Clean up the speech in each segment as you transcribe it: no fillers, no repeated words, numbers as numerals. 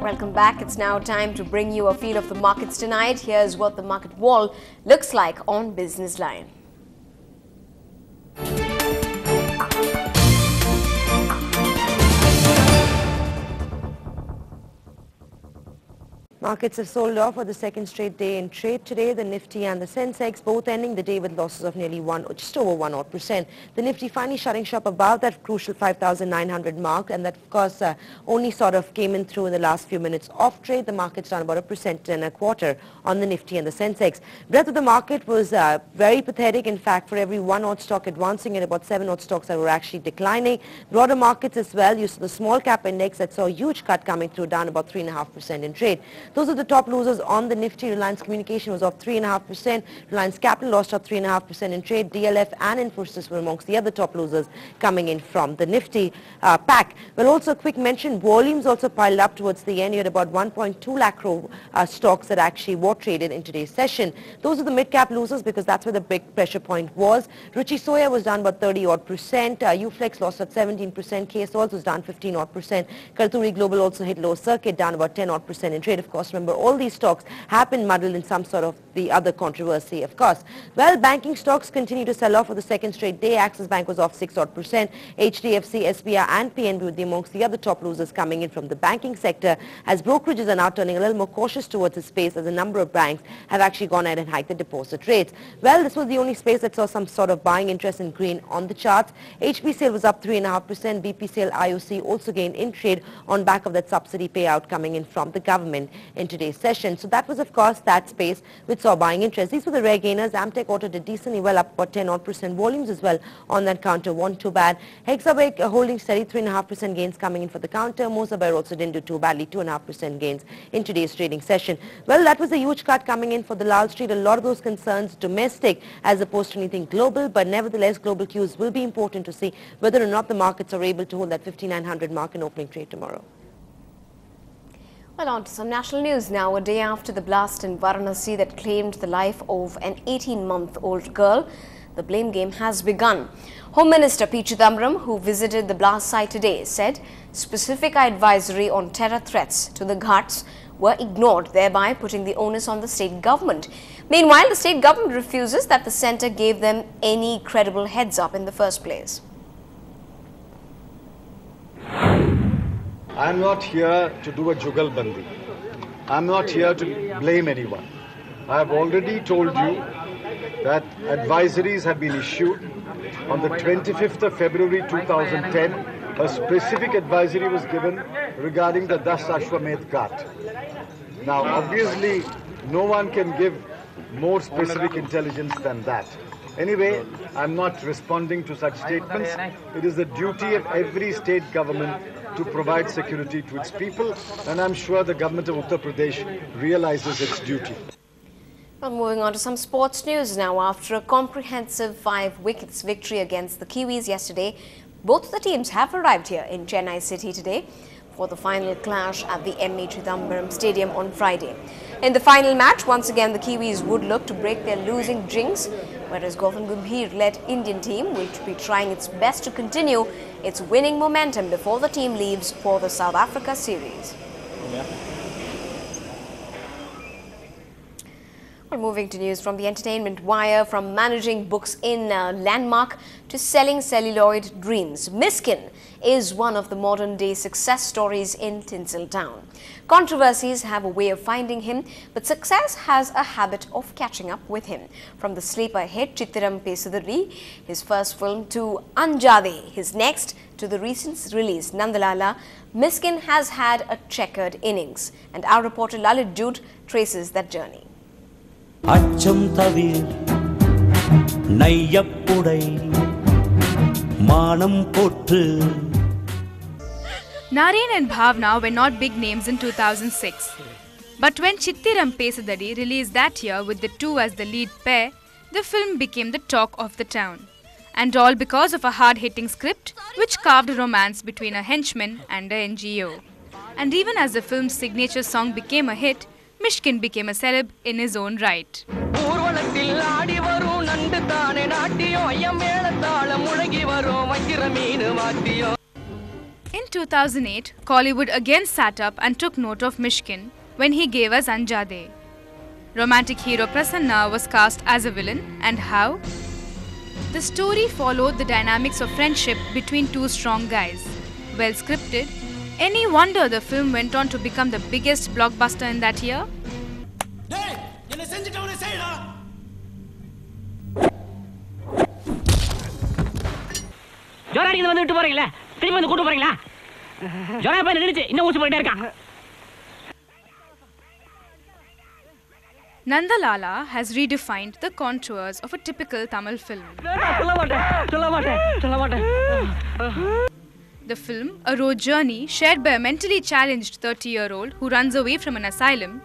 Welcome back. It's now time to bring you a feel of the markets tonight. Here's what the market wall looks like on Business Line. Markets have sold off for the second straight day in trade today. The Nifty and the Sensex both ending the day with losses of nearly just over 1%. The Nifty finally shutting shop above that crucial 5,900 mark, and that of course only sort of came in through in the last few minutes of trade. The market's down about 1.25% on the Nifty and the Sensex. Breadth of the market was very pathetic. In fact, for every one odd stock advancing and about 7 odd stocks that were actually declining. Broader markets as well. You saw the small cap index that saw a huge cut coming through, down about 3.5% in trade. Those are the top losers on the Nifty. Reliance Communication was off 3.5%. Reliance Capital lost off 3.5% in trade. DLF and Infosys were amongst the other top losers coming in from the Nifty pack. Well, also a quick mention, volumes also piled up towards the end. You had about 1.2 lakh crore stocks that actually were traded in today's session. Those are the mid-cap losers because that's where the big pressure point was. Ruchi Soya was down about 30-odd%. Uflex lost at 17%. KSOL was down 15-odd%. Kalturi Global also hit low circuit, down about 10-odd% in trade. Of course, remember, all these stocks have been muddled in some sort of the other controversy, of course. Well, banking stocks continue to sell off for the second straight day. Axis Bank was off 6-odd%. HDFC, SBI and PNB were amongst the other top losers coming in from the banking sector, as brokerages are now turning a little more cautious towards the space as a number of banks have actually gone ahead and hiked the deposit rates. Well, this was the only space that saw some sort of buying interest in green on the charts. HBCL was up 3.5%. BPCL IOC also gained in trade on back of that subsidy payout coming in from the government in today's session. So that was, of course, that space which saw buying interest. These were the rare gainers. Amtech Auto did decently well, up about 10-odd%. Volumes as well on that counter weren't too bad. Hexaway holding steady, 3.5% gains coming in for the counter. Mosabair also didn't do too badly, 2.5% gains in today's trading session. Well, that was a huge cut coming in for the Lal Street. A lot of those concerns domestic as opposed to anything global, but nevertheless, global cues will be important to see whether or not the markets are able to hold that 5,900 mark in opening trade tomorrow. Well, on to some national news now. A day after the blast in Varanasi that claimed the life of an 18-month-old girl, the blame game has begun. Home Minister P. Chidambaram, who visited the blast site today, said specific advisory on terror threats to the Ghats were ignored, thereby putting the onus on the state government. Meanwhile, the state government refuses that the centre gave them any credible heads-up in the first place. I'm not here to do a jugalbandi. I'm not here to blame anyone. I have already told you that advisories have been issued. On the 25th of February 2010, a specific advisory was given regarding the Das Ashwamedh Ghat. Now, obviously, no one can give more specific intelligence than that. Anyway, I'm not responding to such statements. It is the duty of every state government to provide security to its people, and I'm sure the government of Uttar Pradesh realizes its duty. Well, moving on to some sports news now. After a comprehensive 5 wickets victory against the Kiwis yesterday, both the teams have arrived here in Chennai City today for the final clash at the M.A. Chidambaram Stadium on Friday. In the final match, once again the Kiwis would look to break their losing jinx, whereas Gautam Gambhir-led Indian team will be trying its best to continue its winning momentum before the team leaves for the South Africa series. Well, moving to news from the entertainment wire, from managing books in Landmark to selling celluloid dreams, Miskin is one of the modern-day success stories in Tinseltown. Controversies have a way of finding him, but success has a habit of catching up with him. From the sleeper hit Chittiram Pesudari, his first film, to Anjade, his next, to the recent release Nandalala, Miskin has had a checkered innings, and our reporter Lalit Jude traces that journey. அச்சம் தவிர் நையப்புடை மானம் போற்று. Nareen and Bhavna were not big names in 2006. But when Chittiram Pesudari released that year with the two as the lead pair, the film became the talk of the town. And all because of a hard-hitting script which carved a romance between a henchman and a NGO. And even as the film's signature song became a hit, Miskin became a celeb in his own right. In 2008, Kollywood again sat up and took note of Mishkin when he gave us Anjade. Romantic hero Prasanna was cast as a villain, and how? The story followed the dynamics of friendship between two strong guys. Well scripted. Any wonder the film went on to become the biggest blockbuster in that year? Nandalala has redefined the contours of a typical Tamil film. The film, a road journey shared by a mentally challenged 30-year-old who runs away from an asylum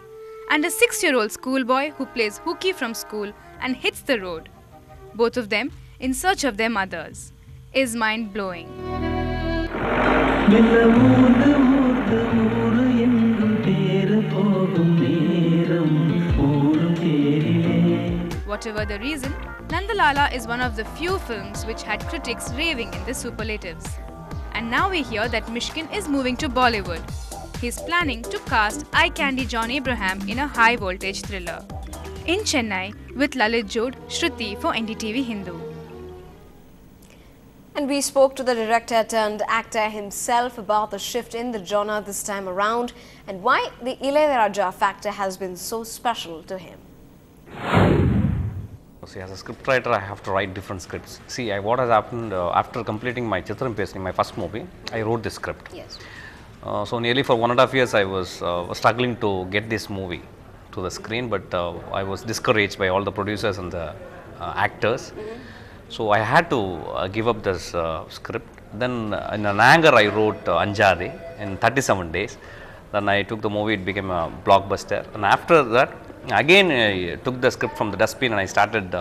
and a 6-year-old schoolboy who plays hooky from school and hits the road, both of them in search of their mothers, is mind-blowing. Whatever the reason, Nandalala is one of the few films which had critics raving in the superlatives. And now we hear that Mishkin is moving to Bollywood. He's planning to cast eye candy John Abraham in a high-voltage thriller. In Chennai, with Lalit Jod, Shruti for NDTV Hindu. And we spoke to the director turned actor himself about the shift in the genre this time around and why the Ilayaraja factor has been so special to him. See, as a scriptwriter, I have to write different scripts. See, what has happened after completing my Chitram Pesni, my first movie, I wrote the script. Yes. So nearly for 1.5 years, I was struggling to get this movie to the screen, but I was discouraged by all the producers and the actors. So I had to give up this script. Then in an anger, I wrote Anjade in 37 days. Then I took the movie, it became a blockbuster. And after that, again I took the script from the dustbin and I started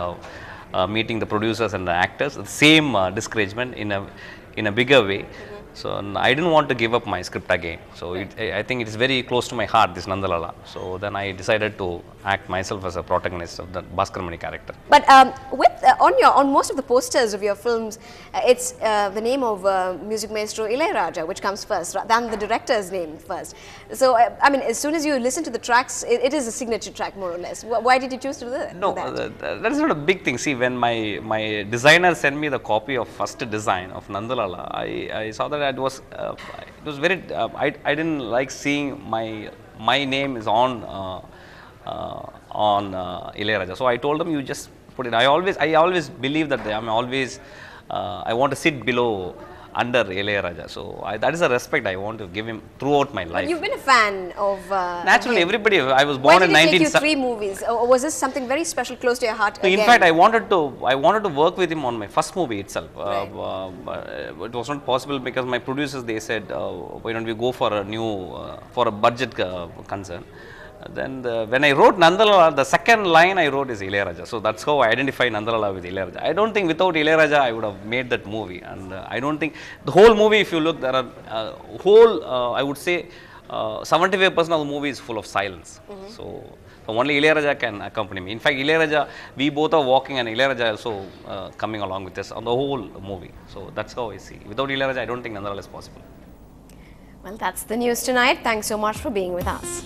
meeting the producers and the actors. The same discouragement in a bigger way. So I didn't want to give up my script again. So I think it is very close to my heart, this Nandalala. So then I decided to act myself as a protagonist of the Bhaskaramani character. But on most of the posters of your films, it's the name of music maestro Ilayaraja, which comes first, rather than the director's name first. So I mean, as soon as you listen to the tracks, it is a signature track, more or less. Why did you choose to do that? No, that is not a big thing. See, when my designer sent me the copy of first design of Nandalala, I saw that it was very. I didn't like seeing my name is on Ilayaraja. So I told them, you just put it. I always believe that I want to sit below under Ilayaraja. So that is a respect I want to give him throughout my life. But you've been a fan of naturally him. Everybody. I was born in 19. Why did it take you 3 movies? Or was this something very special, close to your heart? In fact, I wanted to work with him on my first movie itself. Right. It was not possible because my producers, they said, why don't we go for a budget concern. Then when I wrote Nandalala, the second line I wrote is Ilayaraja. So that's how I identify Nandalala with Ilayaraja. I don't think without Ilayaraja I would have made that movie. And I don't think the whole movie, if you look, there are I would say 75% of the movie is full of silence. So only Ilayaraja can accompany me. In fact, Ilayaraja, we both are walking and Ilayaraja also coming along with us on the whole movie. So that's how I see. Without Ilayaraja, I don't think Nandalala is possible. Well, that's the news tonight. Thanks so much for being with us.